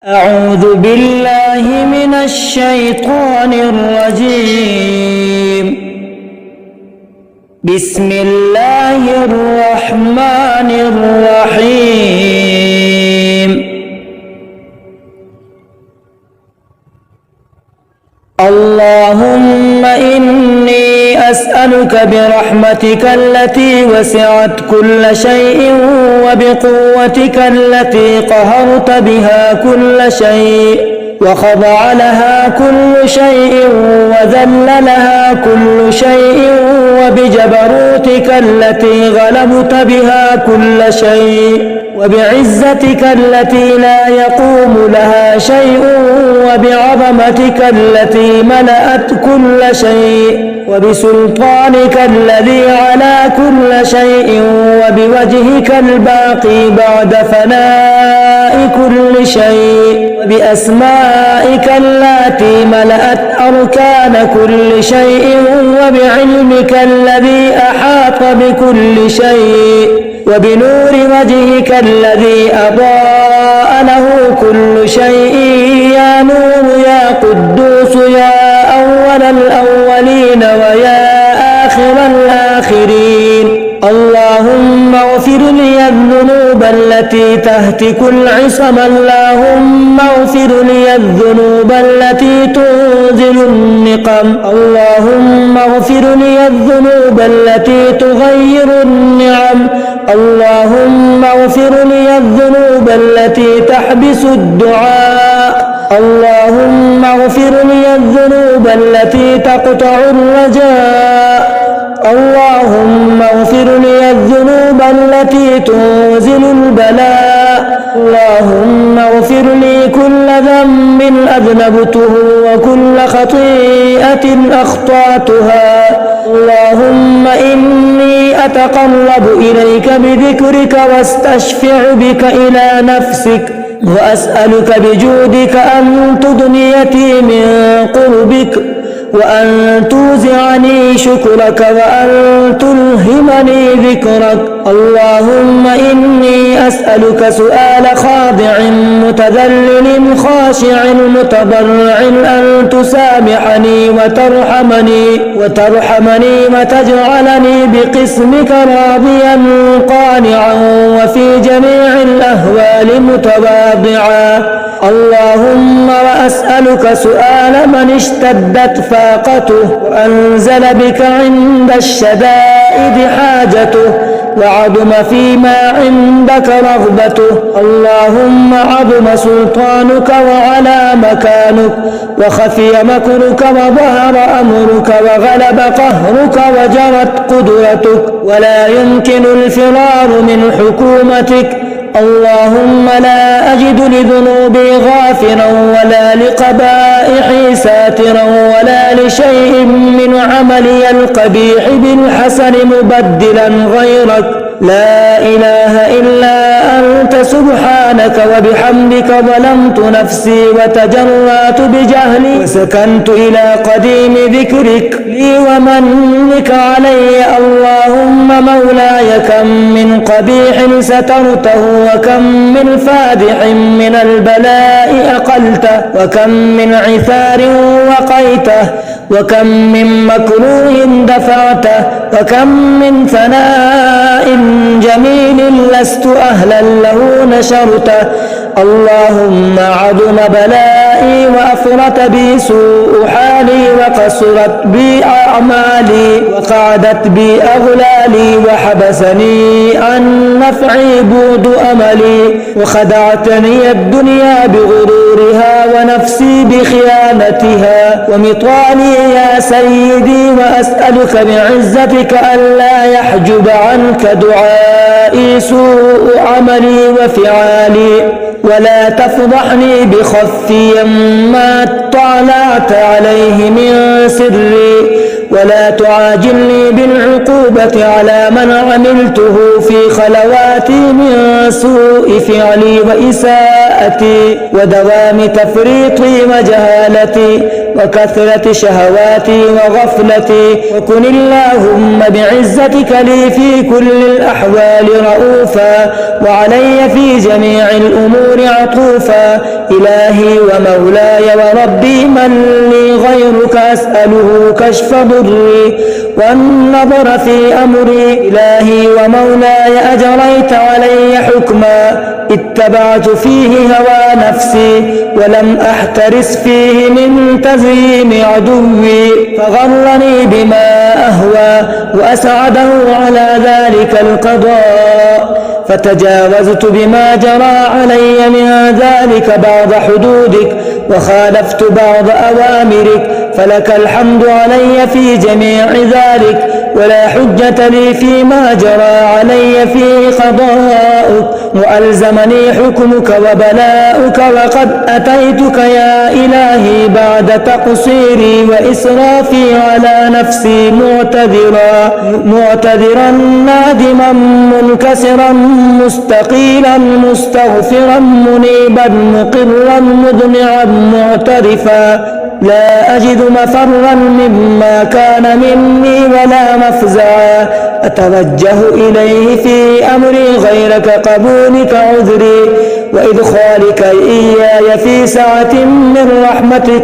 أعوذ بالله من الشيطان الرجيم. بسم الله الرحمن الرحيم. اللهم إني أسألك برحمتك التي وسعت كل شيء وبقوتك التي قهرت بها كل شيء وخضع لها كل شيء وذل لها كل شيء وبجبروتك التي غلبت بها كل شيء وبعزتك التي لا يقوم لها شيء وبعظمتك التي ملأت كل شيء وبسلطانك الذي على كل شيء وبوجهك الباقي بعد فناء كل شيء وبأسمائك التي ملأت أركان كل شيء وبعلمك الذي أحاط بكل شيء وبنور وجهك الذي أضاء له كل شيء يا نور يا قدوس يا أول الأولين ويا آخر الآخرين. اللهم اغفر لي الذنوب التي تهتك العصم. اللهم اغفر لي الذنوب التي تنزل النقم. اللهم اغفر لي الذنوب التي تغير النعم. اللهم اغفر لي الذنوب التي تحبس الدعاء. اللهم اغفر لي الذنوب التي تقطع الرجاء. اللهم اغفر لي الذنوب التي تنزل البلاء. اللهم اغفر لي كل ذنب أذنبته وكل خطيئة أخطأتها. اللهم إني أتقرب إليك بذكرك واستشفع بك إلى نفسك وأسألك بجودك أن تدنيتي من قربك وأن توزعني شكرك وأن تلهمني ذكرك. اللهم إني أسألك سؤال خاضع متذلل خاشع متضرع أن تسامحني وترحمني وتجعلني بقسمك راضيا قانعا وفي جميع الأهوال متواضعا. اللهم وأسألك سؤال من اشتدت فاقته وأنزل بك عند الشدائد حاجته وعظم فيما عندك رغبته. اللهم عظم سلطانك وعلى مكانك وخفي مكرك وظهر أمرك وغلب قهرك وجرت قدرتك ولا يمكن الفرار من حكومتك. اللهم لا أجد لذنوبي غافرا ولا لقبائحي ساترا ولا لشيء من عملي القبيح بالحسن مبدلا غيرك. لا إله إلا أنت سبحانك وبحمدك ظلمت نفسي وتجرأت بجهلي وسكنت إلى قديم ذكرك لي ومنك علي. اللهم مولاي كم من قبيح سترته وكم من فادح من البلاء أقلته وكم من عثار وقيته وكم من مكروه دفعته وكم من ثناء جميل لست أهلا له نشرته. اللهم عظم بلائي وأفرط بي سوء حالي وقصرت بي أعمالي وقعدت بي أغلالي وحبسني عن نفعي بود أملي وخدعتني الدنيا بغرورها ونفسي بخيانتها ومطالي يا سيدي. وأسألك بعزتك ألا يحجب عنك دعائي سوء عملي وفعالي ولا تفضحني بخفي ما اطلعت عليه من سري ولا تعاجلني بالعقوبة على من عملته في خلواتي من سوء فعلي وإساءتي ودوام تفريطي وجهالتي وكثرة شهواتي وغفلتي، وكن اللهم بعزتك لي في كل الأحوال رؤوفا، وعلي في جميع الأمور عطوفا. إلهي ومولاي وربي من لي غيرك أسأله كشف ضري والنظر في أمري. إلهي ومولاي أجريت علي حكما اتبعت فيه هوى نفسي، ولم أحترس فيه من تزيين عدوي، فغرني بما أهوى وأسعده على ذلك القضاء، فتجاوزت بما جرى علي من ذلك بعض حدودك، وخالفت بعض أوامرك، فلك الحمد علي في جميع ذلك، ولا حجة لي فيما جرى علي فيه قضاؤك، وألزمني حكمك وبلاؤك، وقد أتيتك يا إلهي بعد تقصيري وإسرافي على نفسي معتذرا نادما منكسرا مستقيلا مستغفرا منيبا مقرا مضمعا معترفا، لا أجد مفرا مما كان مني ولا مفزعا، أتوجه إليه في أمري غيرك قبولك عذري، وإدخالك إياي في سعة من رحمتك.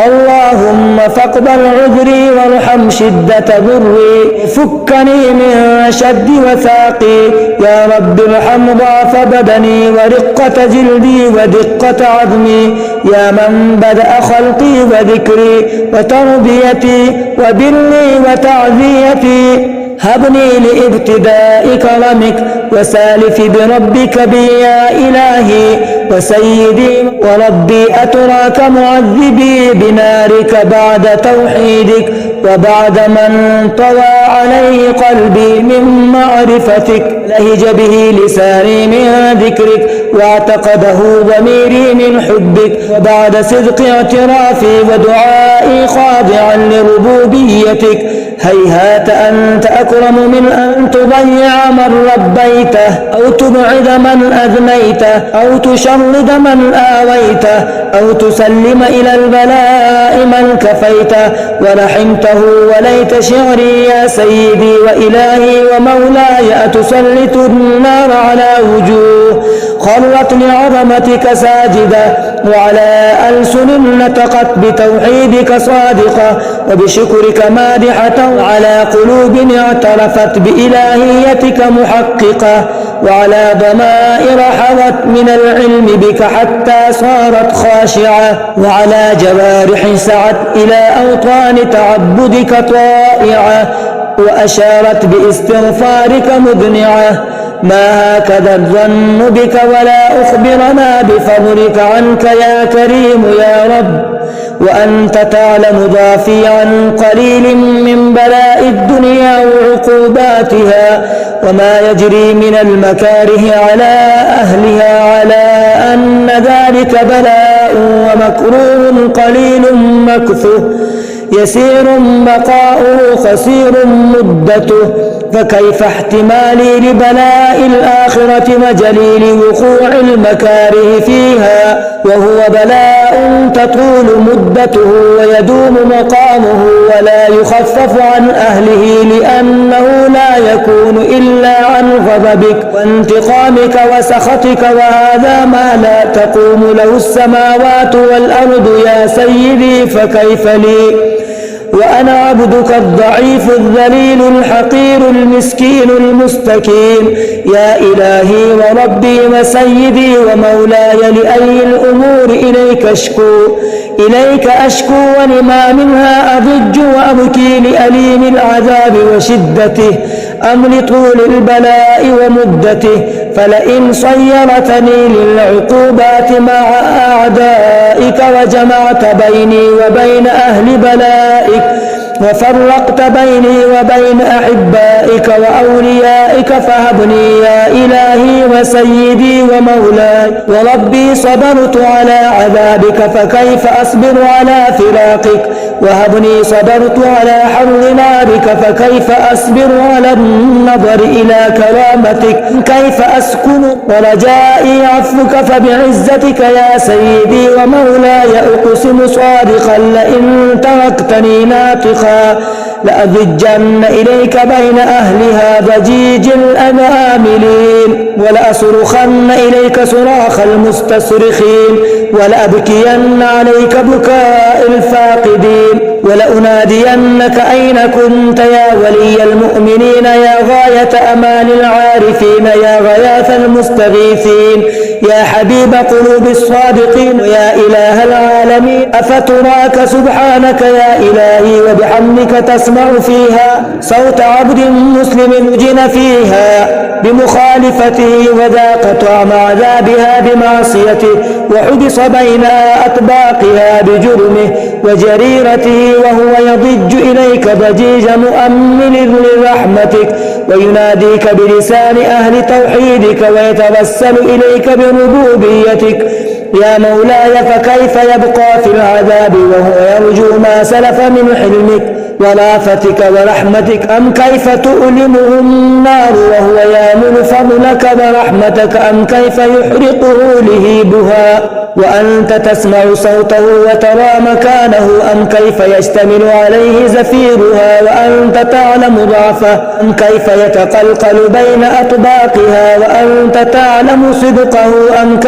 اللهم فاقبل عذري وارحم شدة ضري، فكني من شد وثاقي. يا رب ارحم ضعف بدني ورقة جلدي ودقة عظمي، يا من بدأ خلقي وذكري وتربيتي وبري وتعزيتي. هبني لابتداء كرمك وسالف بربك بي يا إلهي وسيدي وربي، أتراك معذبي بنارك بعد توحيدك، وبعد من طوى عليه قلبي من معرفتك، لهج به لساني من ذكرك، واعتقده ضميري من حبك، وبعد صدق اعترافي ودعائي خاضعا لربوبيتك. هيهات أنت أكرم من أن تضيع من ربيته، أو تبعد من أذنيته، أو تشرد من آويته، أو تسلم إلى البلاء من كفيته ولحمته. وليت شعري يا سيدي وإلهي ومولاي أتسلط النار على وجوه خرت لعظمتك ساجدة، وعلى ألسن نطقت بتوحيدك صادقة، وبشكرك مادحة، على قلوب اعترفت بإلهيتك محققة، وعلى ضمائر حوت من العلم بك حتى صارت خاشعة، وعلى جوارح سعت إلى أوطان تعبدك طائعة، وأشارت باستغفارك مذنعة. ما هكذا الظن بك ولا أخبرنا بفضلك عنك يا كريم يا رب، وأنت تعلم ضعفي عن قليل من بلاء الدنيا وعقوباتها، وما يجري من المكاره على أهلها، على أن ذلك بلاء ومكروه قليل مكثه، يسير بقاؤه قصير مدته. فكيف احتمالي لبلاء الآخرة وجليل وقوع المكاره فيها، وهو بلاء تطول مدته ويدوم مقامه ولا يخفف عن أهله، لأنه لا يكون إلا عن غضبك وانتقامك وسخطك، وهذا ما لا تقوم له السماوات والأرض يا سيدي، فكيف لي وأنا عبدك الضعيف الذليل الحقير المسكين المستكين. يا إلهي وربي وسيدي ومولاي، لأي الأمور إليك أشكو ولما منها أضج وأبكي، لأليم العذاب وشدته أم لطول البلاء ومدته. فلئن صيرتني للعقوبات مع أعدائك وجمعت بيني وبين أهل بلائك، وفرقت بيني وبين أحبائك وأوليائك فهبني يا إلهي وسيدي ومولاي وربي صبرت على عذابك فكيف أصبر على فراقك وهبني صبرت على حر نارك فكيف أصبر على النظر إلى كرامتك كيف أسكن ورجائي عفوك فبعزتك يا سيدي ومولاي أقسم صادقا لئن تركتني ناطقا لأضجن إليك بين أهلها ضجيج الأماملين ولأصرخن إليك صراخ المستصرخين ولأبكين عليك بكاء الفاقدين ولأنادينك أين كنت يا ولي المؤمنين يا غاية أمان العارفين يا غياث المستغيثين يا حبيب قلوب الصادقين يا إله العالمين أفتراك سبحانك يا إلهي وبحمدك تسمع فيها صوت عبد مسلم جن فيها بمخالفته وذاق طعم عذابها بمعصيته وحبس بين أطباقها بجرمه وجريرته وهو يضج إليك ضجيج مؤمل لرحمتك ويناديك بلسان أهل توحيدك ويتوسل إليك بربوبيتك يا مولاي فكيف يبقى في العذاب وهو يرجو ما سلف من حلمك ورأفتك ورحمتك أم كيف تؤلمه النار وهو يامل فضلك ورحمتك أم كيف يحرقه لهيبها وأنت تسمع صوته وترى مكانه أم كيف يشتمل عليه زفيرها وأنت تعلم ضعفه أم كيف يتقلقل بين أطباقها وأنت تعلم صدقه أم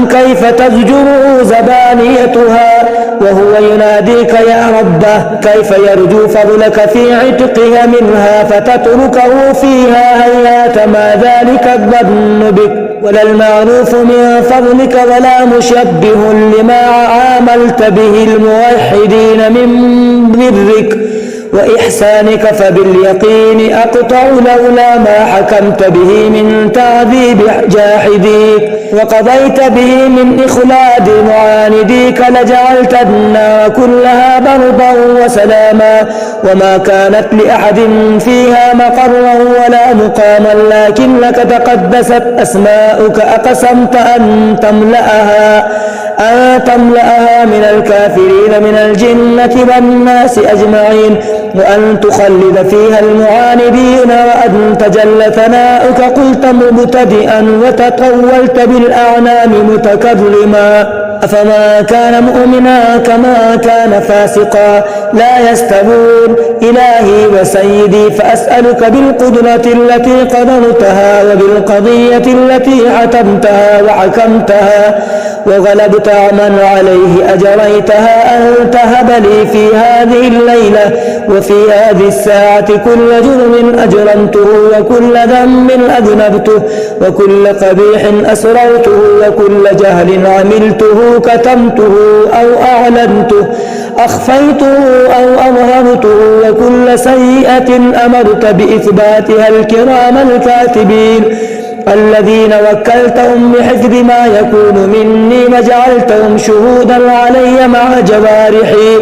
كيف تزجره زبانيتها وهو يناديك يا ربه كيف يرجو فضلك في عتقها منها فتتركه فيها هيات ما ذلك الظن بك ولا المعروف من فضلك ولا مشبه لما عاملت به الموحدين من برك وإحسانك فباليقين أقطع لولا ما حكمت به من تعذيب جاحديك وقضيت به من إخلاد معانديك لجعلت النار كلها بردا وسلاما وما كانت لأحد فيها مقرا ولا مقاما لكنك تقدست أسماؤك أقسمت أن تملأها من الكافرين من الجنة والناس أجمعين وأن تخلد فيها المعاندين وأن تجل ثناؤك قلت مبتدئا وتطولت بالأعنام متكلما أفما كان مؤمنا كما كان فاسقا لا يستوون إلهي وسيدي فأسألك بالقدرة التي قدرتها وبالقضية التي حتمتها وحكمتها وغلبت عمن عليه أجريتها أن تهب لي في هذه الليلة وفي هذه الساعة كل جرم أجرمته وكل ذنب أذنبته وكل قبيح أسررته وكل جهل عملته كتمته أو أعلنته أخفيته أو أظهرته وكل سيئة أمرت بإثباتها الكرام الكاتبين الذين وكلتهم بحفظ ما يكون مني وجعلتهم شهودا علي مع جوارحي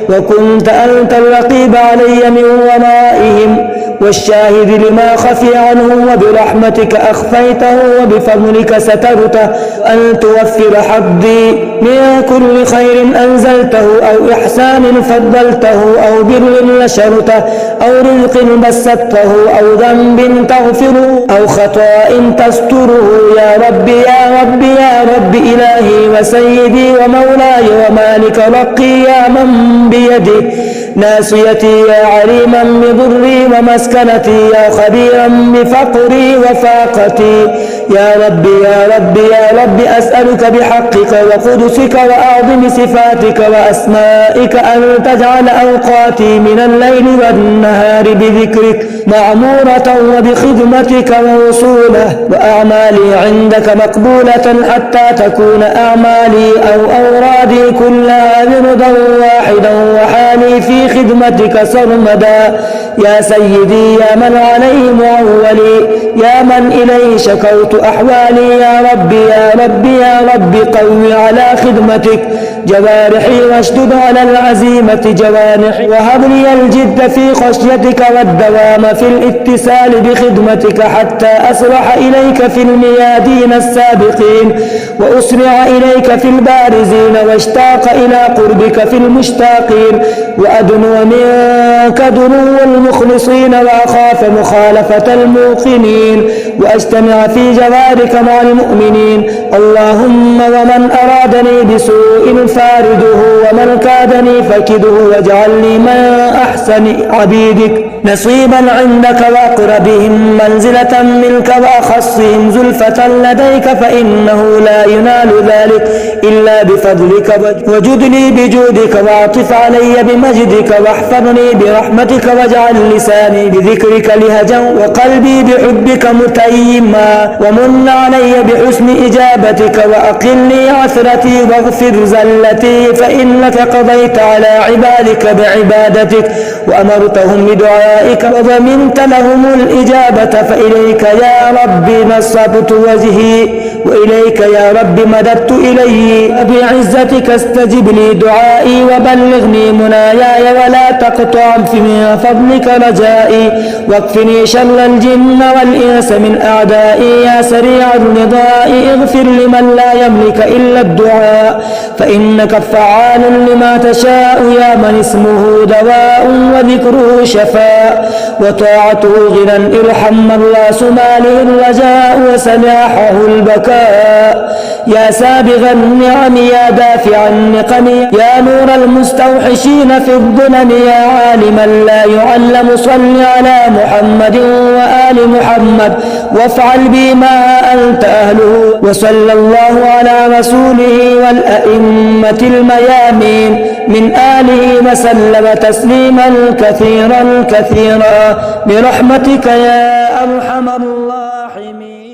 وكنت أنت الرقيب علي من ورائهم والشاهد لما خفي عنه وبرحمتك أخفيته وبفضلك سترته أن توفر حظي من كل خير أنزلته أو إحسان فضلته أو بر نشرته أو رزق بسطته أو ذنب تغفره أو خطأ تستره يا ربي يا ربي يا رب إلهي وسيدي ومولاي ومالك رقي يا من بيده ناسيتي يا عليما بضري ومسكنتي يا خبيرا بفقري وفاقتي يا ربي يا ربي يا ربي أسألك بحقك وقدسك وأعظم صفاتك وأسمائك أن تجعل أوقاتي من الليل والنهار بذكرك معمورة وبخدمتك ووصوله وأعمالي عندك مقبولة حتى تكون أعمالي أو أورادي كلها برضا واحدا وحالي في خدمتك سرمدا يا سيدي يا من عليه معولي يا من إليه شكوت أحوالي يا ربي يا ربي يا ربي. قوي على خدمتك جوارحي واشدد على العزيمة جوانحي، وهب لي الجد في خشيتك والدوام في الاتسال بخدمتك حتى أسرح إليك في الميادين السابقين، وأسرع إليك في البارزين، واشتاق إلى قربك في المشتاقين، وأدنو منك دنو المخلصين، وأخاف مخالفة الموقنين، وأجتمع في جوارك مع المؤمنين. اللهم ومن أرادني بسوء فارده، ومن كادني فكده، واجعلني من أحسن عبيدك نصيبا عندك، وأقربهم منزلة منك، وأخصهم زلفة لديك، فإنه لا ينال ذلك إلا بفضلك. وجد لي بجودك، واعطف علي بمجدك، واحفظني برحمتك، واجعل لساني بذكرك لهجا، وقلبي بحبك متيما، ومن علي بحسن إجابتك، وأقلني عثرتي، واغفر زلتي، فإنك قضيت على عبادك بعبادتك، وأمرتهم بدعائك، وضمنت لهم الإجابة. فإليك يا ربي نصبت وجهي، وإليك يا رب مددت إلي، وبعزتك استجب لي دعائي، وبلغني مناياي، ولا تقطع من فضلك رجائي، واكفني شر الجن والإنس من أعدائي يا سريع الرضاء. اغفر لمن لا يملك إلا الدعاء، فإنك فعال لما تشاء، يا من اسمه دواء وذكره شفاء، وطاعته غنى. ارحم من لا سماله الرجاء، وسلاحه البكاء، يا سابغ النعم يا دافع النقم، يا نور المستوحشين في الظلم، يا عالما لا يعلم. صل على محمد وآل محمد، وافعل بي ما أنت أهله. وصلى الله على رسوله والأئمة الميامين من آله وسلم تسليما كثيرا كثيرا برحمتك يا أرحم الراحمين.